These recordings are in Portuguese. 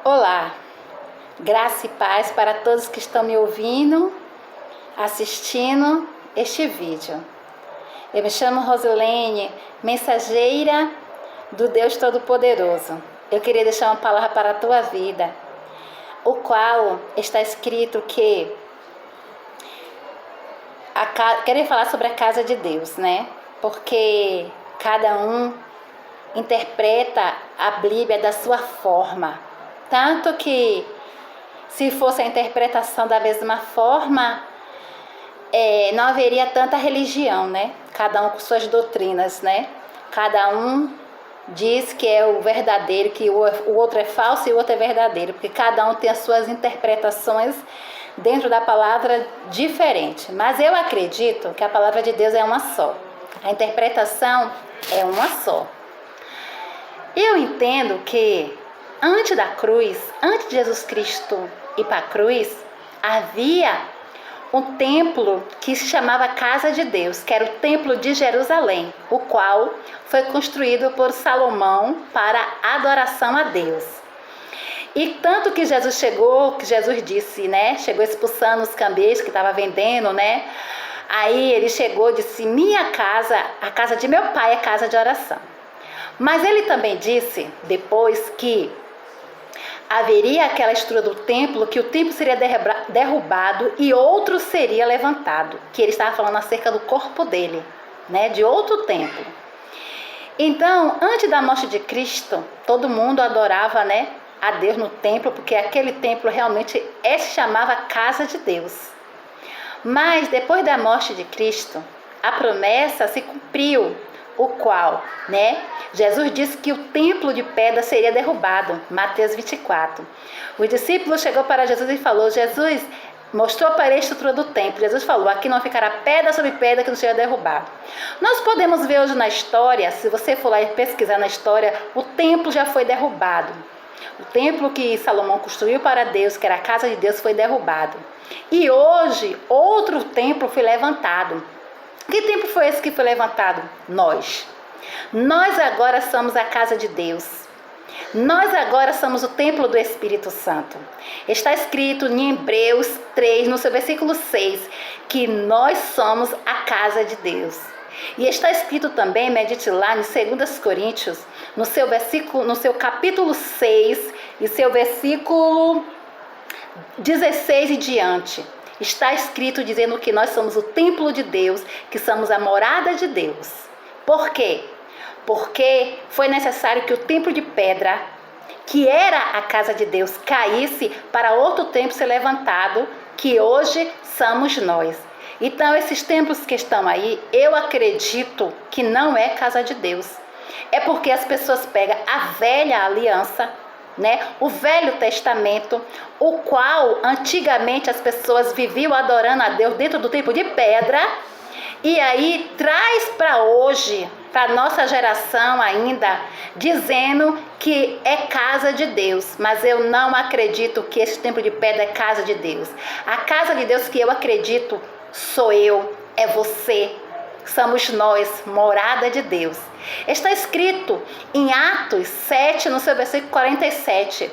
Olá, graça e paz para todos que estão me ouvindo, assistindo este vídeo. Eu me chamo Rosilene, mensageira do Deus Todo-Poderoso. Eu queria deixar uma palavra para a tua vida, o qual está escrito que quero falar sobre a casa de Deus, né? Porque cada um interpreta a Bíblia da sua forma. Tanto que, se fosse a interpretação da mesma forma, não haveria tanta religião, né? Cada um com suas doutrinas, né? Cada um diz que é o verdadeiro, que o outro é falso e o outro é verdadeiro, porque cada um tem as suas interpretações dentro da palavra diferente. Mas eu acredito que a palavra de Deus é uma só. A interpretação é uma só. Eu entendo que antes da cruz, antes de Jesus Cristo ir para a cruz, havia um templo que se chamava Casa de Deus, que era o Templo de Jerusalém, o qual foi construído por Salomão para adoração a Deus. E tanto que Jesus chegou, que Jesus disse, né? Chegou expulsando os cambelos que estava vendendo, né? Aí ele chegou e disse: minha casa, a casa de meu pai é casa de oração. Mas ele também disse, depois, que haveria aquela estrutura do templo, que o templo seria derrubado e outro seria levantado, que ele estava falando acerca do corpo dele, né, de outro templo. Então, antes da morte de Cristo, todo mundo adorava, né, a Deus no templo, porque aquele templo realmente se chamava Casa de Deus. Mas depois da morte de Cristo, a promessa se cumpriu, o qual, né, Jesus disse que o templo de pedra seria derrubado, Mateus 24. O discípulo chegou para Jesus e falou, Jesus mostrou para ele a estrutura do templo. Jesus falou, aqui não ficará pedra sobre pedra que não seja derrubado. Nós podemos ver hoje na história, se você for lá e pesquisar na história, o templo já foi derrubado. O templo que Salomão construiu para Deus, que era a casa de Deus, foi derrubado. E hoje, outro templo foi levantado. Que templo foi esse que foi levantado? Nós. Nós agora somos a casa de Deus. Nós agora somos o templo do Espírito Santo. Está escrito em Hebreus 3, no seu versículo 6, que nós somos a casa de Deus. E está escrito também, medite lá em 2 Coríntios, no seu capítulo 6 e seu versículo 16 e diante. Está escrito dizendo que nós somos o templo de Deus, que somos a morada de Deus. Por quê? Porque foi necessário que o templo de pedra, que era a casa de Deus, caísse para outro templo ser levantado, que hoje somos nós. Então, esses templos que estão aí, eu acredito que não é casa de Deus. É porque as pessoas pegam a velha aliança, né? O Velho Testamento, o qual antigamente as pessoas viviam adorando a Deus dentro do templo de pedra, e aí traz para hoje, para nossa geração ainda, dizendo que é casa de Deus. Mas eu não acredito que esse templo de pedra é casa de Deus. A casa de Deus que eu acredito sou eu, é você, somos nós, morada de Deus. Está escrito em Atos 7, no seu versículo 47,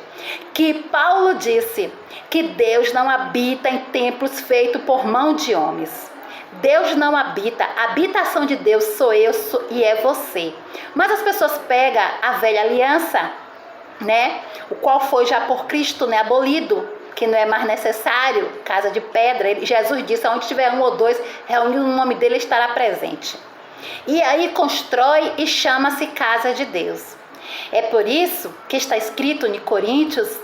que Paulo disse que Deus não habita em templos feitos por mão de homens. Deus não habita, a habitação de Deus sou eu e é você. Mas as pessoas pegam a velha aliança, né, o qual foi já por Cristo, né, abolido, que não é mais necessário, casa de pedra. Jesus disse, onde tiver um ou dois, reunido no nome dele, estará presente. E aí constrói e chama-se casa de Deus. É por isso que está escrito em Coríntios,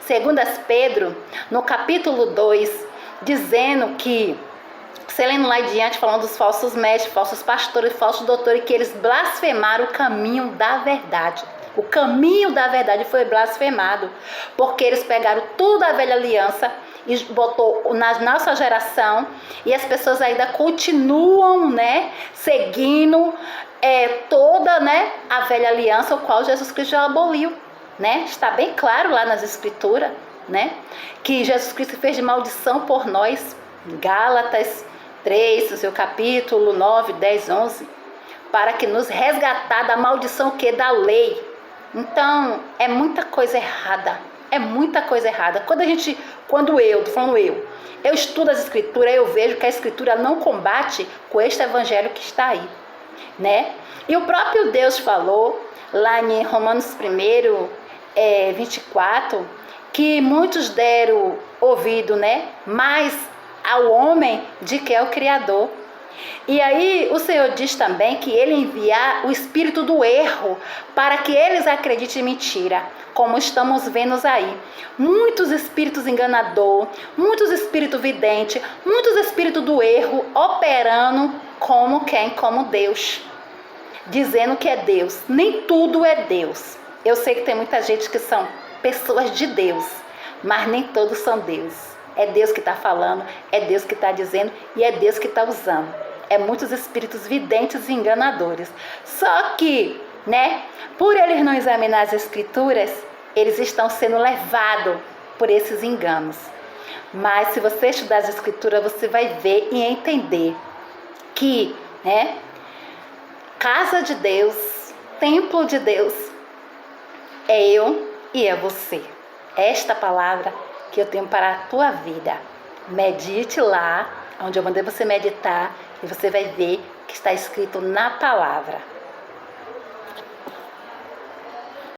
Segundas Pedro, no capítulo 2, dizendo que, você lendo lá adiante, falando dos falsos mestres, falsos pastores, falsos doutores, que eles blasfemaram o caminho da verdade. O caminho da verdade foi blasfemado, porque eles pegaram tudo da velha aliança e botou na nossa geração, e as pessoas ainda continuam, né, seguindo toda, né, a velha aliança, o qual Jesus Cristo já aboliu, né? Está bem claro lá nas escrituras, né, que Jesus Cristo fez de maldição por nós. Gálatas 3, no seu capítulo 9, 10, 11, para que nos resgatar da maldição que da lei. Então, é muita coisa errada. É muita coisa errada. Eu estudo as escrituras, eu vejo que a escritura não combate com este evangelho que está aí, né? E o próprio Deus falou lá em Romanos 1, 24, que muitos deram ouvido, né? Mas ao homem de que é o Criador. E aí o Senhor diz também que ele enviar o espírito do erro para que eles acreditem em mentira, como estamos vendo aí. Muitos espíritos enganador, muitos espíritos videntes, muitos espíritos do erro operando como quem? Como Deus. Dizendo que é Deus. Nem tudo é Deus. Eu sei que tem muita gente que são pessoas de Deus, mas nem todos são Deus. É Deus que está falando, é Deus que está dizendo e é Deus que está usando. É muitos espíritos videntes e enganadores. Só que, né, por eles não examinar as escrituras, eles estão sendo levados por esses enganos. Mas se você estudar as escrituras, você vai ver e entender que, né, casa de Deus, templo de Deus, é eu e é você. Esta palavra que eu tenho para a tua vida. Medite lá, onde eu mandei você meditar, e você vai ver que está escrito na palavra.